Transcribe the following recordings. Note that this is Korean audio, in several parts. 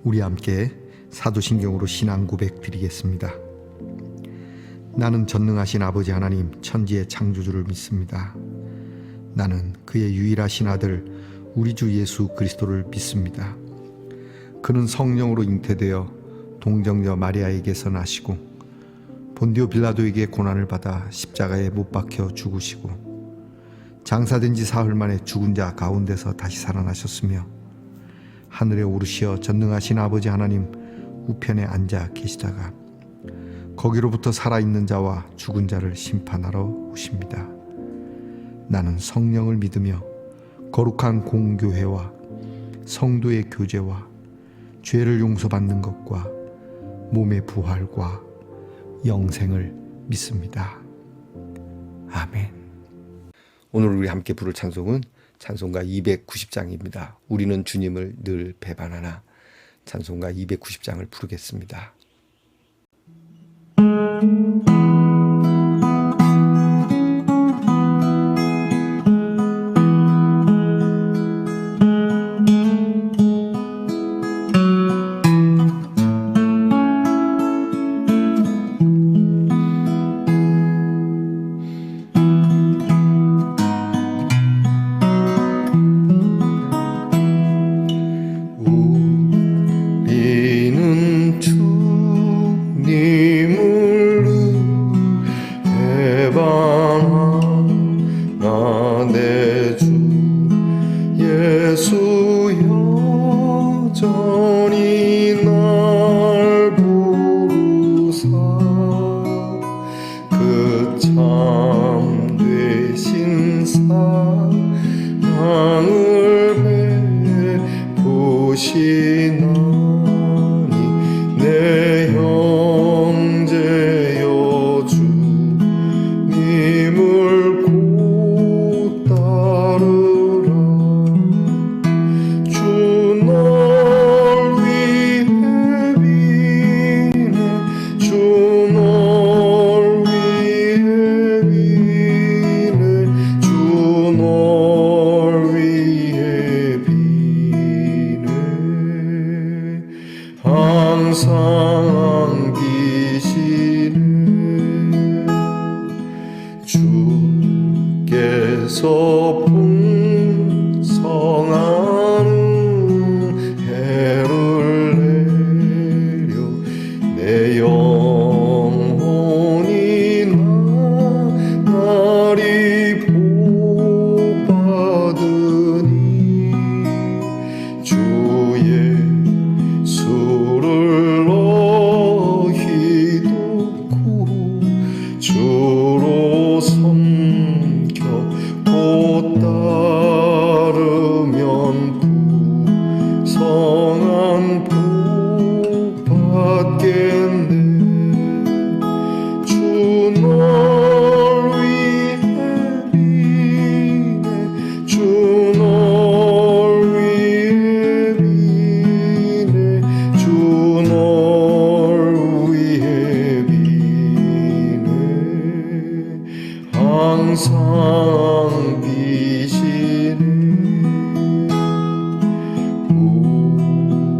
우리 함께 사도신경으로 신앙 고백 드리겠습니다. 나는 전능하신 아버지 하나님 천지의 창조주를 믿습니다. 나는 그의 유일하신 아들 우리 주 예수 그리스도를 믿습니다. 그는 성령으로 잉태되어 동정녀 마리아에게서 나시고 본디오 빌라도에게 고난을 받아 십자가에 못 박혀 죽으시고 장사된 지 사흘 만에 죽은 자 가운데서 다시 살아나셨으며 하늘에 오르시어 전능하신 아버지 하나님 우편에 앉아 계시다가 거기로부터 살아있는 자와 죽은 자를 심판하러 오십니다. 나는 성령을 믿으며 거룩한 공교회와 성도의 교제와 죄를 용서받는 것과 몸의 부활과 영생을 믿습니다. 아멘. 오늘 우리 함께 부를 찬송은 찬송가 290장입니다. 우리는 주님을 늘 배반하나. 찬송가 290장을 부르겠습니다. 내 형제여 주님을 곧 따르라. 주 널 위해 비네. 주 널 위해 비네. 주 널 위해 비네. 항상 비시네. 주께서 풍성한 해를 내려 내 영혼이 나날이 복받으니 주의 수를 너희 돕고 주로 섬겨 곧 따르면 부성한 복 받겠네. 주 널 위해 비네. 주 널 위해 비네. 주 널 위해 비네. 항상 비시네.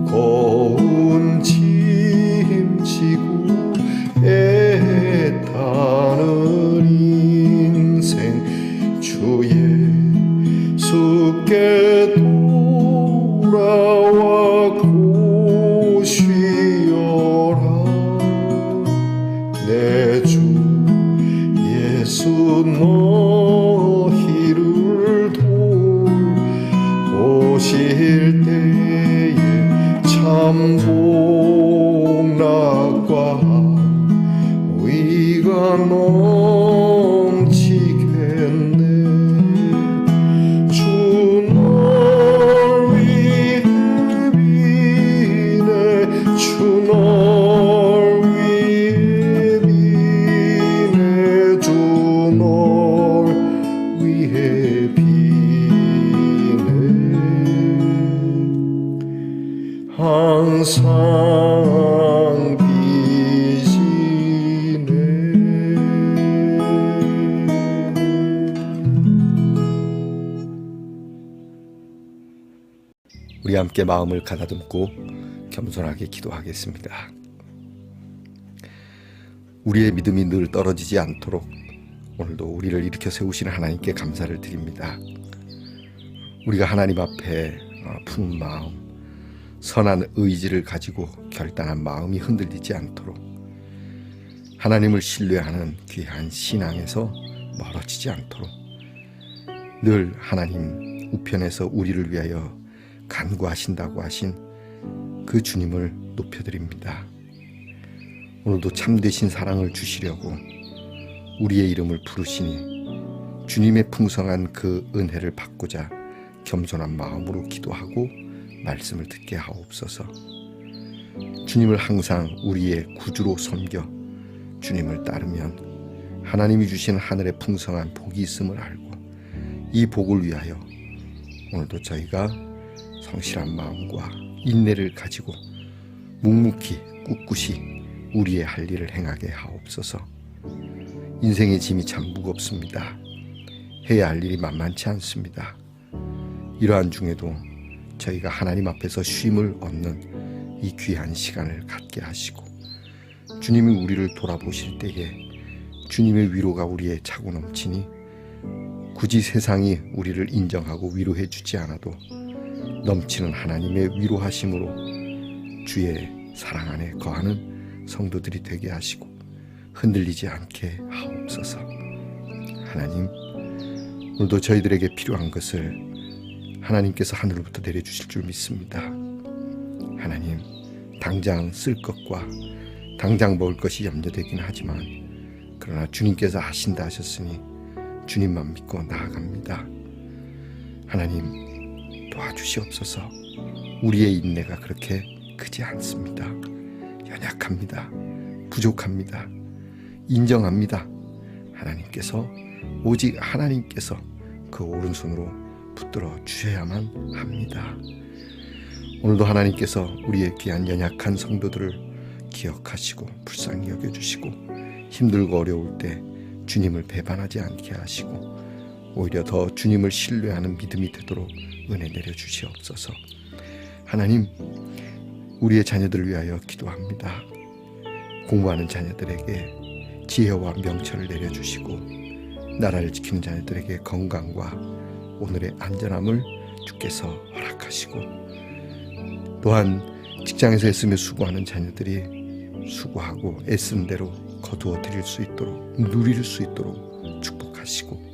무거운 짐지고 애타는 인생 주의 수께 돌아와 고 쉬어라. 내 주 예수 너희를 돌보실 때에 참 복락과 의가 넘치겠네. 주 널 위해 비네. 주 널 위해 비네. 주 널 위해 비네. 항상 비시네. 우리 함께 마음을 가다듬고 겸손하게 기도하겠습니다. 우리의 믿음이 늘 떨어지지 않도록 오늘도 우리를 일으켜 세우시는 하나님께 감사를 드립니다. 우리가 하나님 앞에 푸는 마음, 선한 의지를 가지고 결단한 마음이 흔들리지 않도록 하나님을 신뢰하는 귀한 신앙에서 멀어지지 않도록 늘 하나님 우편에서 우리를 위하여 간구하신다고 하신 그 주님을 높여드립니다. 오늘도 참되신 사랑을 주시려고 우리의 이름을 부르시니 주님의 풍성한 그 은혜를 받고자 겸손한 마음으로 기도하고 말씀을 듣게 하옵소서. 주님을 항상 우리의 구주로 섬겨 주님을 따르면 하나님이 주신 하늘의 풍성한 복이 있음을 알고 이 복을 위하여 오늘도 저희가 성실한 마음과 인내를 가지고 묵묵히 꿋꿋이 우리의 할 일을 행하게 하옵소서. 인생의 짐이 참 무겁습니다. 해야 할 일이 만만치 않습니다. 이러한 중에도 저희가 하나님 앞에서 쉼을 얻는 이 귀한 시간을 갖게 하시고 주님이 우리를 돌아보실 때에 주님의 위로가 우리에 차고 넘치니 굳이 세상이 우리를 인정하고 위로해 주지 않아도 넘치는 하나님의 위로하심으로 주의 사랑 안에 거하는 성도들이 되게 하시고 흔들리지 않게 하옵소서. 하나님, 오늘도 저희들에게 필요한 것을 하나님께서 하늘로부터 내려주실 줄 믿습니다. 하나님, 당장 쓸 것과 당장 먹을 것이 염려되긴 하지만 그러나 주님께서 하신다 하셨으니 주님만 믿고 나아갑니다. 하나님, 도와주시옵소서. 우리의 인내가 그렇게 크지 않습니다. 연약합니다. 부족합니다. 인정합니다. 하나님께서 오직 하나님께서 그 오른손으로 붙들어 주셔야만 합니다. 오늘도 하나님께서 우리의 귀한 연약한 성도들을 기억하시고 불쌍히 여겨주시고 힘들고 어려울 때 주님을 배반하지 않게 하시고 오히려 더 주님을 신뢰하는 믿음이 되도록 은혜 내려주시옵소서. 하나님, 우리의 자녀들을 위하여 기도합니다. 공부하는 자녀들에게 지혜와 명철을 내려주시고 나라를 지키는 자녀들에게 건강과 오늘의 안전함을 주께서 허락하시고 또한 직장에서 애쓰며 수고하는 자녀들이 수고하고 애쓴 대로 거두어 드릴 수 있도록 누릴 수 있도록 축복하시고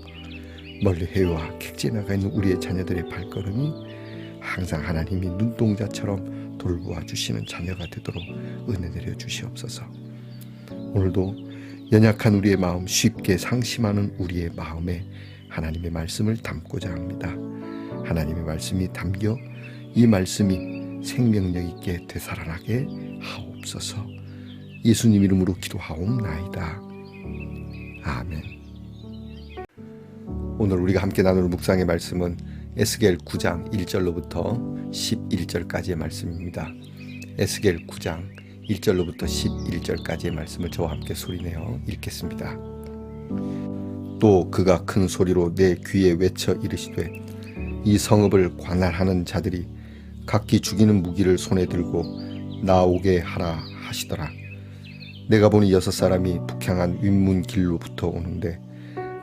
멀리 해외와 객지에 나가 있는 우리의 자녀들의 발걸음이 항상 하나님이 눈동자처럼 돌보아 주시는 자녀가 되도록 은혜 내려 주시옵소서. 오늘도 연약한 우리의 마음, 쉽게 상심하는 우리의 마음에 하나님의 말씀을 담고자 합니다. 하나님의 말씀이 담겨 이 말씀이 생명력 있게 되살아나게 하옵소서. 예수님 이름으로 기도하옵나이다. 아멘. 오늘 우리가 함께 나눌 묵상의 말씀은 에스겔 9장 1절로부터 11절까지의 말씀입니다. 에스겔 9장 1절로부터 11절까지의 말씀을 저와 함께 소리내어 읽겠습니다. 또 그가 큰 소리로 내 귀에 외쳐 이르시되 이 성읍을 관할하는 자들이 각기 죽이는 무기를 손에 들고 나오게 하라 하시더라. 내가 보니 6사람이 북향한 윗문 길로부터 오는데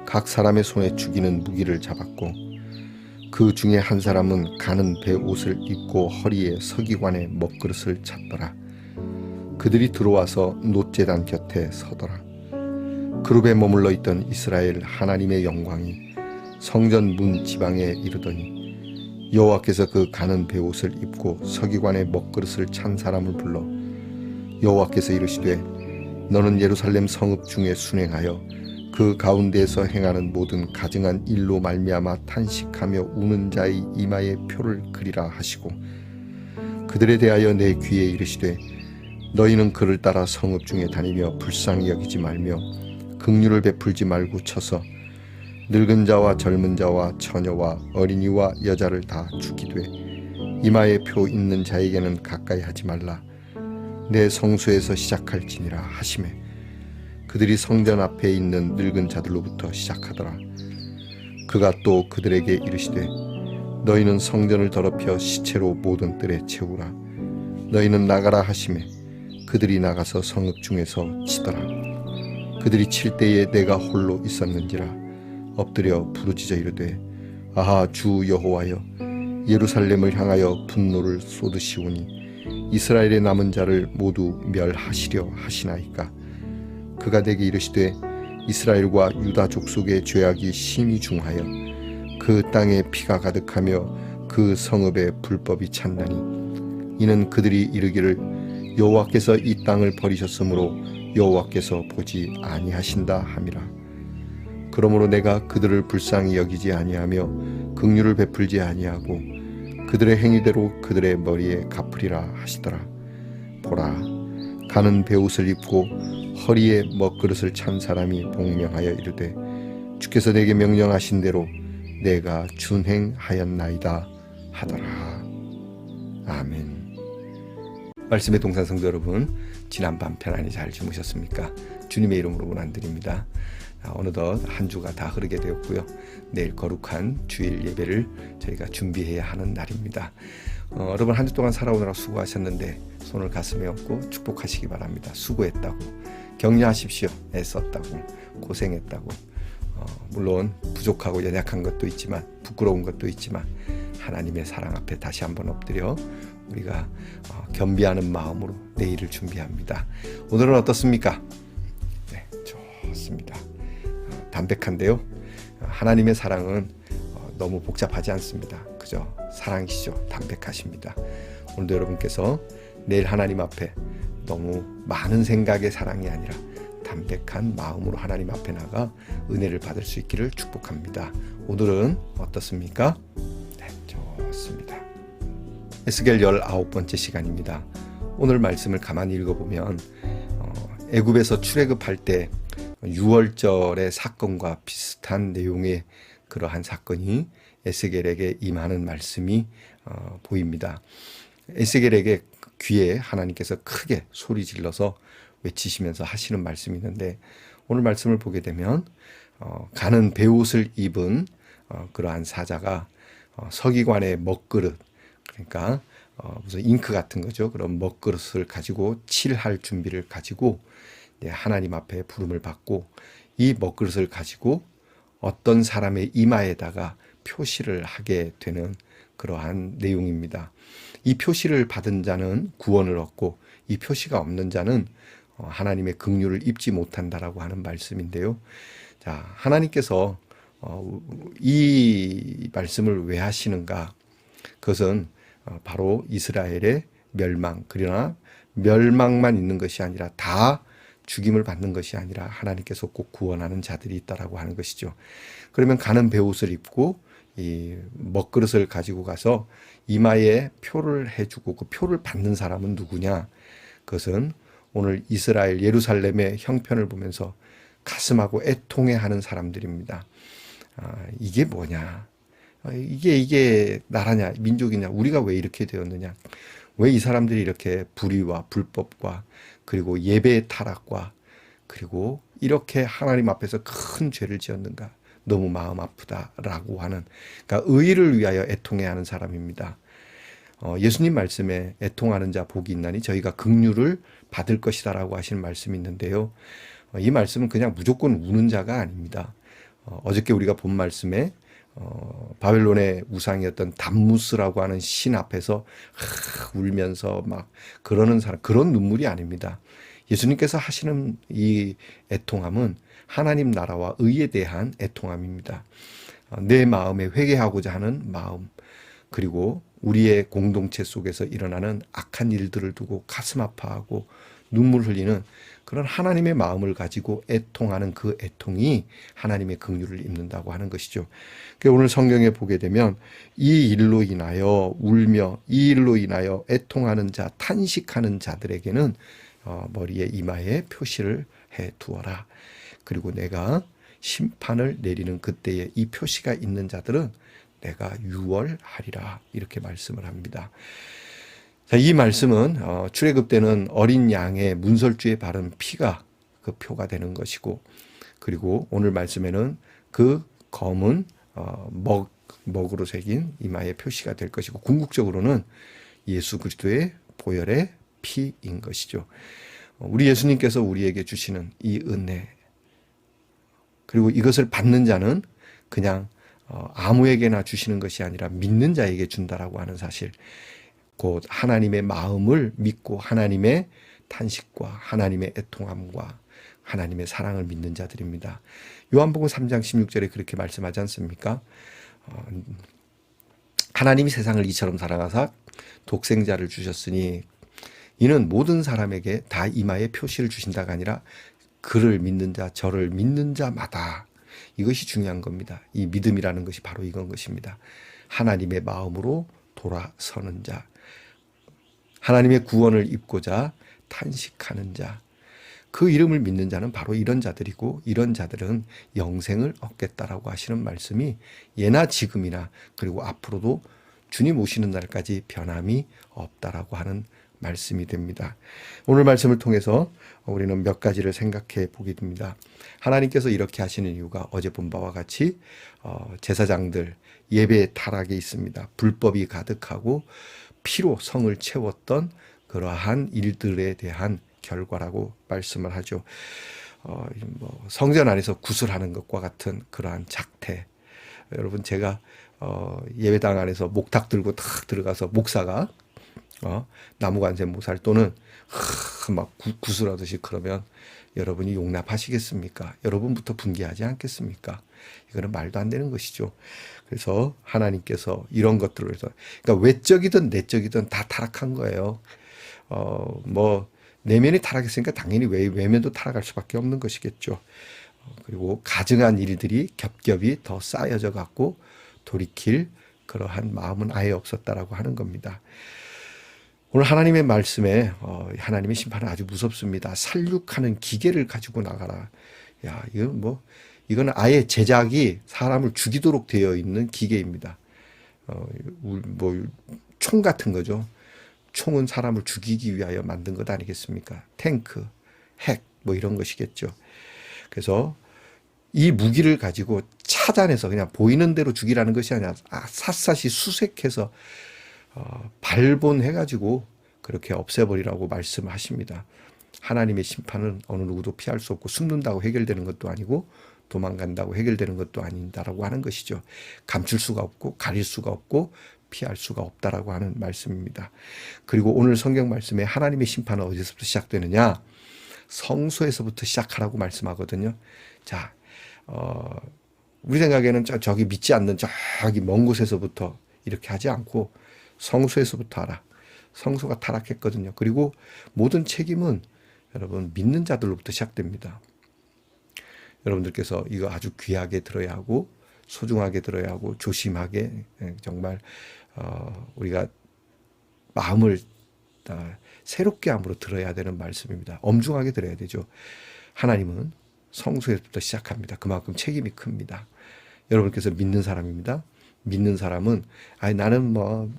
각 사람의 손에 죽이는 무기를 잡았고 그 중에 한 사람은 가는 배 옷을 입고 허리에 서기관의 먹그릇을 찼더라. 그들이 들어와서 놋제단 곁에 서더라. 그룹에 머물러 있던 이스라엘 하나님의 영광이 성전 문 지방에 이르더니 여호와께서 그 가는 배 옷을 입고 서기관의 먹그릇을 찬 사람을 불러 여호와께서 이르시되 너는 예루살렘 성읍 중에 순행하여 그 가운데에서 행하는 모든 가증한 일로 말미암아 탄식하며 우는 자의 이마에 표를 그리라 하시고 그들에 대하여 내 귀에 이르시되 너희는 그를 따라 성읍 중에 다니며 불쌍히 여기지 말며 긍휼을 베풀지 말고 쳐서 늙은 자와 젊은 자와 처녀와 어린이와 여자를 다 죽이되 이마에 표 있는 자에게는 가까이 하지 말라. 내 성소에서 시작할지니라 하시매 그들이 성전 앞에 있는 늙은 자들로부터 시작하더라. 그가 또 그들에게 이르시되 너희는 성전을 더럽혀 시체로 모든 뜰에 채우라. 너희는 나가라 하시매 그들이 나가서 성읍 중에서 치더라. 그들이 칠 때에 내가 홀로 있었는지라 엎드려 부르짖어 이르되 아하 주 여호와여 예루살렘을 향하여 분노를 쏟으시오니 이스라엘의 남은 자를 모두 멸하시려 하시나이까. 그가 내게 이르시되 이스라엘과 유다 족속의 죄악이 심히 중하여 그 땅에 피가 가득하며 그 성읍에 불법이 찬다니 이는 그들이 이르기를 여호와께서 이 땅을 버리셨으므로 여호와께서 보지 아니하신다 함이라. 그러므로 내가 그들을 불쌍히 여기지 아니하며 긍휼을 베풀지 아니하고 그들의 행위대로 그들의 머리에 갚으리라 하시더라. 보라, 가는 베옷을 입고 허리에 먹그릇을 찬 사람이 복명하여 이르되 주께서 내게 명령하신 대로 내가 준행하였나이다 하더라. 아멘. 말씀의 동산 성도 여러분, 지난밤 편안히 잘 주무셨습니까? 주님의 이름으로 원한드립니다. 어느덧 한 주가 다 흐르게 되었고요. 내일 거룩한 주일 예배를 저희가 준비해야 하는 날입니다. 여러분 한 주 동안 살아오느라 수고하셨는데 손을 가슴에 얹고 축복하시기 바랍니다. 수고했다고, 격려하십시오. 애썼다고, 고생했다고. 물론 부족하고 연약한 것도 있지만, 부끄러운 것도 있지만 하나님의 사랑 앞에 다시 한번 엎드려 우리가 겸비하는 마음으로 내일을 준비합니다. 오늘은 어떻습니까? 네, 좋습니다. 담백한데요. 하나님의 사랑은 너무 복잡하지 않습니다. 그저 사랑이시죠. 담백하십니다. 오늘도 여러분께서 내일 하나님 앞에 너무 많은 생각의 사랑이 아니라 담백한 마음으로 하나님 앞에 나가 은혜를 받을 수 있기를 축복합니다. 오늘은 어떻습니까? 네, 좋습니다. 에스겔 19번째 시간입니다. 오늘 말씀을 가만히 읽어보면 애굽에서 출애굽할 때 6월절의 사건과 비슷한 내용의 그러한 사건이 에스겔에게 임하는 말씀이 보입니다. 에스겔에게 귀에 하나님께서 크게 소리 질러서 외치시면서 하시는 말씀이 있는데, 오늘 말씀을 보게 되면 가는 베옷을 입은 그러한 사자가 서기관의 먹그릇, 그러니까 무슨 잉크 같은 거죠. 그런 먹그릇을 가지고 칠할 준비를 가지고 하나님 앞에 부름을 받고, 이 먹그릇을 가지고 어떤 사람의 이마에다가 표시를 하게 되는 그러한 내용입니다. 이 표시를 받은 자는 구원을 얻고 이 표시가 없는 자는 하나님의 긍휼을 입지 못한다라고 하는 말씀인데요. 자, 하나님께서 이 말씀을 왜 하시는가? 그것은 바로 이스라엘의 멸망, 그러나 멸망만 있는 것이 아니라 다 죽임을 받는 것이 아니라 하나님께서 꼭 구원하는 자들이 있다라고 하는 것이죠. 그러면 가는 베옷을 입고 이 먹그릇을 가지고 가서 이마에 표를 해주고 그 표를 받는 사람은 누구냐? 그것은 오늘 이스라엘 예루살렘의 형편을 보면서 가슴하고 애통해하는 사람들입니다. 이게 뭐냐? 이게 나라냐? 민족이냐? 우리가 왜 이렇게 되었느냐? 왜 이 사람들이 이렇게 불의와 불법과 그리고 예배의 타락과 그리고 이렇게 하나님 앞에서 큰 죄를 지었는가? 너무 마음 아프다라고 하는, 그러니까 의를 위하여 애통해하는 사람입니다. 예수님 말씀에 애통하는 자 복이 있나니 저희가 긍휼을 받을 것이다라고 하시는 말씀이 있는데요. 이 말씀은 그냥 무조건 우는 자가 아닙니다. 어저께 우리가 본 말씀에 바벨론의 우상이었던 담무스라고 하는 신 앞에서 울면서 막 그러는 사람, 그런 눈물이 아닙니다. 예수님께서 하시는 이 애통함은 하나님 나라와 의에 대한 애통함입니다. 내 마음에 회개하고자 하는 마음, 그리고 우리의 공동체 속에서 일어나는 악한 일들을 두고 가슴 아파하고 눈물 흘리는 그런 하나님의 마음을 가지고 애통하는 그 애통이 하나님의 긍휼을 입는다고 하는 것이죠. 오늘 성경에 보게 되면 이 일로 인하여 울며 이 일로 인하여 애통하는 자, 탄식하는 자들에게는 머리에 이마에 표시를 해 두어라. 그리고 내가 심판을 내리는 그때에 이 표시가 있는 자들은 내가 유월하리라, 이렇게 말씀을 합니다. 자, 이 말씀은 출애굽 때는 어린 양의 문설주에 바른 피가 그 표가 되는 것이고, 그리고 오늘 말씀에는 그 검은 먹으로 새긴 이마의 표시가 될 것이고, 궁극적으로는 예수 그리스도의 보혈의 피인 것이죠. 우리 예수님께서 우리에게 주시는 이 은혜, 그리고 이것을 받는 자는 그냥 아무에게나 주시는 것이 아니라 믿는 자에게 준다라고 하는 사실, 곧 하나님의 마음을 믿고 하나님의 탄식과 하나님의 애통함과 하나님의 사랑을 믿는 자들입니다. 요한복음 3장 16절에 그렇게 말씀하지 않습니까? 하나님이 세상을 이처럼 사랑하사 독생자를 주셨으니 이는 모든 사람에게 다 이마에 표시를 주신다가 아니라 그를 믿는 자, 저를 믿는 자마다, 이것이 중요한 겁니다. 이 믿음이라는 것이 바로 이건 것입니다. 하나님의 마음으로 돌아서는 자, 하나님의 구원을 입고자 탄식하는 자, 그 이름을 믿는 자는 바로 이런 자들이고, 이런 자들은 영생을 얻겠다라고 하시는 말씀이 예나 지금이나 그리고 앞으로도 주님 오시는 날까지 변함이 없다라고 하는 말씀이 됩니다. 오늘 말씀을 통해서 우리는 몇 가지를 생각해 보게 됩니다. 하나님께서 이렇게 하시는 이유가 어제 본 바와 같이 제사장들 예배 타락에 있습니다. 불법이 가득하고 피로 성을 채웠던 그러한 일들에 대한 결과라고 말씀을 하죠. 성전 안에서 구슬하는 것과 같은 그러한 작태. 여러분, 제가 예배당 안에서 목탁 들고 탁 들어가서 목사가 나무관세 모살 또는 막 구슬하듯이 그러면 여러분이 용납하시겠습니까? 여러분부터 분개하지 않겠습니까? 이거는 말도 안 되는 것이죠. 그래서 하나님께서 이런 것들을 해서, 그러니까 외적이든 내적이든 다 타락한 거예요. 내면이 타락했으니까 당연히 외면도 타락할 수밖에 없는 것이겠죠. 그리고 가증한 일들이 겹겹이 더 쌓여져 갖고 돌이킬 그러한 마음은 아예 없었다라고 하는 겁니다. 오늘 하나님의 말씀에 하나님의 심판은 아주 무섭습니다. 살육하는 기계를 가지고 나가라. 야, 이거는 아예 제작이 사람을 죽이도록 되어 있는 기계입니다. 총 같은 거죠. 총은 사람을 죽이기 위하여 만든 것 아니겠습니까? 탱크, 핵, 이런 것이겠죠. 그래서 이 무기를 가지고 찾아내서 그냥 보이는 대로 죽이라는 것이 아니라 샅샅이 수색해서 발본해가지고 그렇게 없애버리라고 말씀하십니다. 하나님의 심판은 어느 누구도 피할 수 없고 숨는다고 해결되는 것도 아니고 도망간다고 해결되는 것도 아닌다라고 하는 것이죠. 감출 수가 없고 가릴 수가 없고 피할 수가 없다라고 하는 말씀입니다. 그리고 오늘 성경 말씀에 하나님의 심판은 어디서부터 시작되느냐? 성소에서부터 시작하라고 말씀하거든요. 자, 우리 생각에는 저기 믿지 않는 저기 먼 곳에서부터 이렇게 하지 않고 성소에서부터 하라. 성소가 타락했거든요. 그리고 모든 책임은 여러분 믿는 자들로부터 시작됩니다. 여러분들께서 이거 아주 귀하게 들어야 하고 소중하게 들어야 하고 조심하게, 정말 우리가 마음을 새롭게 함으로 들어야 되는 말씀입니다. 엄중하게 들어야 되죠. 하나님은 성소에서부터 시작합니다. 그만큼 책임이 큽니다. 여러분께서 믿는 사람입니다. 믿는 사람은 나는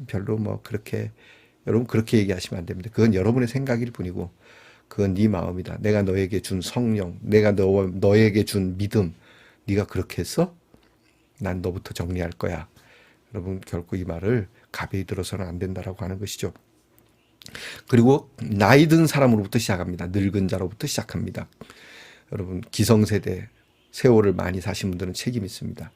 별로 그렇게, 여러분 그렇게 얘기하시면 안 됩니다. 그건 여러분의 생각일 뿐이고 그건 네 마음이다. 내가 너에게 준 성령, 내가 너에게 준 믿음, 네가 그렇게 했어? 난 너부터 정리할 거야. 여러분 결코 이 말을 가벼이 들어서는 안 된다라고 하는 것이죠. 그리고 나이 든 사람으로부터 시작합니다. 늙은 자로부터 시작합니다. 여러분 기성세대 세월을 많이 사신 분들은 책임 있습니다.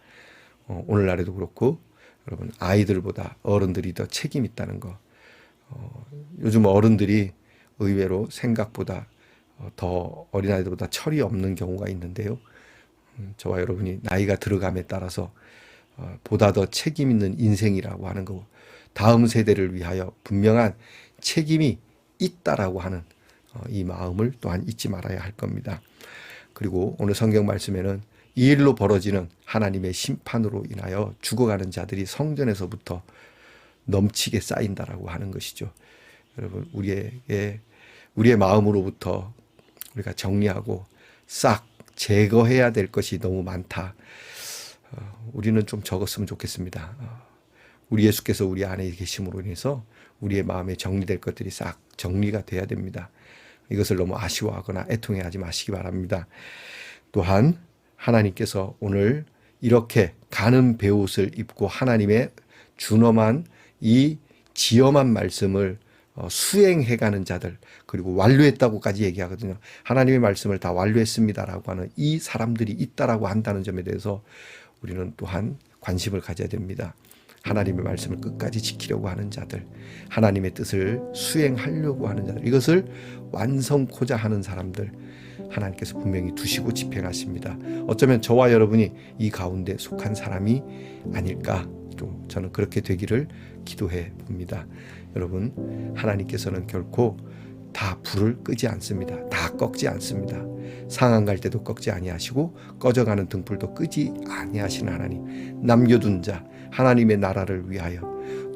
오늘날에도 그렇고 여러분 아이들보다 어른들이 더 책임 있다는 거. 요즘 어른들이 의외로 생각보다 더 어린아이들보다 철이 없는 경우가 있는데요. 저와 여러분이 나이가 들어감에 따라서 보다 더 책임 있는 인생이라고 하는 거, 다음 세대를 위하여 분명한 책임이 있다라고 하는 이 마음을 또한 잊지 말아야 할 겁니다. 그리고 오늘 성경 말씀에는 이 일로 벌어지는 하나님의 심판으로 인하여 죽어가는 자들이 성전에서부터 넘치게 쌓인다라고 하는 것이죠. 여러분 우리의 마음으로부터 우리가 정리하고 싹 제거해야 될 것이 너무 많다. 우리는 좀 적었으면 좋겠습니다. 우리 예수께서 우리 안에 계심으로 인해서 우리의 마음에 정리될 것들이 싹 정리가 돼야 됩니다. 이것을 너무 아쉬워하거나 애통해하지 마시기 바랍니다. 또한 하나님께서 오늘 이렇게 가는 베옷을 입고 하나님의 준엄한 이 지엄한 말씀을 수행해가는 자들, 그리고 완료했다고까지 얘기하거든요. 하나님의 말씀을 다 완료했습니다라고 하는 이 사람들이 있다라고 한다는 점에 대해서 우리는 또한 관심을 가져야 됩니다. 하나님의 말씀을 끝까지 지키려고 하는 자들, 하나님의 뜻을 수행하려고 하는 자들, 이것을 완성코자 하는 사람들, 하나님께서 분명히 두시고 집행하십니다. 어쩌면 저와 여러분이 이 가운데 속한 사람이 아닐까, 좀 저는 그렇게 되기를 기도해 봅니다. 여러분, 하나님께서는 결코 다 불을 끄지 않습니다. 다 꺾지 않습니다. 상한 갈 때도 꺾지 아니하시고 꺼져가는 등불도 끄지 아니하시는 하나님, 남겨둔 자, 하나님의 나라를 위하여,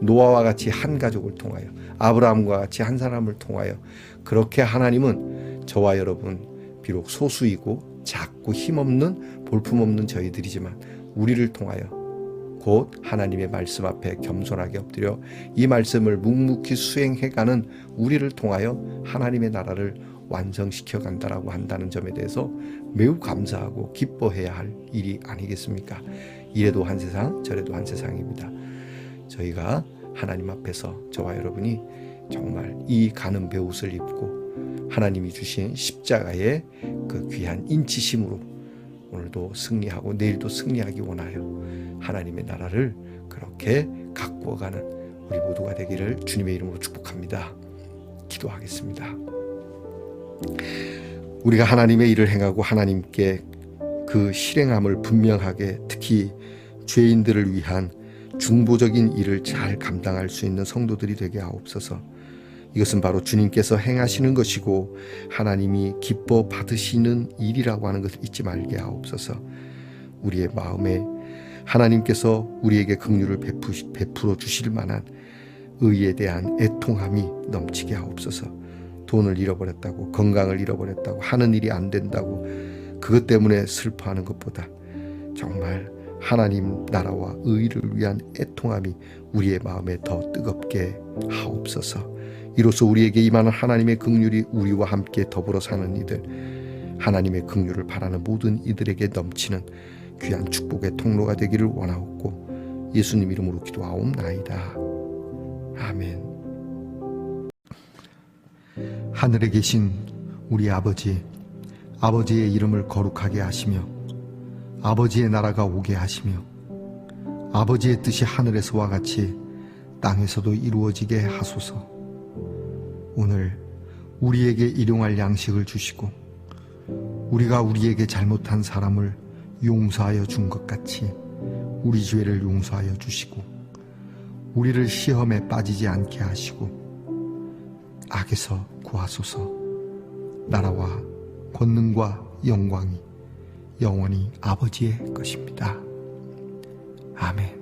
노아와 같이 한 가족을 통하여, 아브라함과 같이 한 사람을 통하여, 그렇게 하나님은 저와 여러분, 비록 소수이고 작고 힘없는 볼품없는 저희들이지만 우리를 통하여 곧 하나님의 말씀 앞에 겸손하게 엎드려 이 말씀을 묵묵히 수행해가는 우리를 통하여 하나님의 나라를 완성시켜 간다라고 한다는 점에 대해서 매우 감사하고 기뻐해야 할 일이 아니겠습니까? 이래도 한 세상, 저래도 한 세상입니다. 저희가 하나님 앞에서 저와 여러분이 정말 이 가는 베옷을 입고 하나님이 주신 십자가의 그 귀한 인치심으로 오늘도 승리하고 내일도 승리하기 원하여 하나님의 나라를 그렇게 가꾸어가는 우리 모두가 되기를 주님의 이름으로 축복합니다. 기도하겠습니다. 우리가 하나님의 일을 행하고 하나님께 그 실행함을 분명하게, 특히 죄인들을 위한 중보적인 일을 잘 감당할 수 있는 성도들이 되게 하옵소서. 이것은 바로 주님께서 행하시는 것이고 하나님이 기뻐 받으시는 일이라고 하는 것을 잊지 말게 하옵소서. 우리의 마음에 하나님께서 우리에게 긍휼을 베풀어 주실 만한 의에 대한 애통함이 넘치게 하옵소서. 돈을 잃어버렸다고, 건강을 잃어버렸다고, 하는 일이 안 된다고 그것 때문에 슬퍼하는 것보다 정말 하나님 나라와 의를 위한 애통함이 우리의 마음에 더 뜨겁게 하옵소서. 이로써 우리에게 임하는 하나님의 긍휼이 우리와 함께 더불어 사는 이들, 하나님의 긍휼을 바라는 모든 이들에게 넘치는 귀한 축복의 통로가 되기를 원하옵고 예수님 이름으로 기도하옵나이다. 아멘. 하늘에 계신 우리 아버지, 아버지의 이름을 거룩하게 하시며 아버지의 나라가 오게 하시며 아버지의 뜻이 하늘에서와 같이 땅에서도 이루어지게 하소서. 오늘 우리에게 일용할 양식을 주시고 우리가 우리에게 잘못한 사람을 용서하여 준 것 같이 우리 죄를 용서하여 주시고 우리를 시험에 빠지지 않게 하시고 악에서 구하소서. 나라와 권능과 영광이 영원히 아버지의 것입니다. 아멘.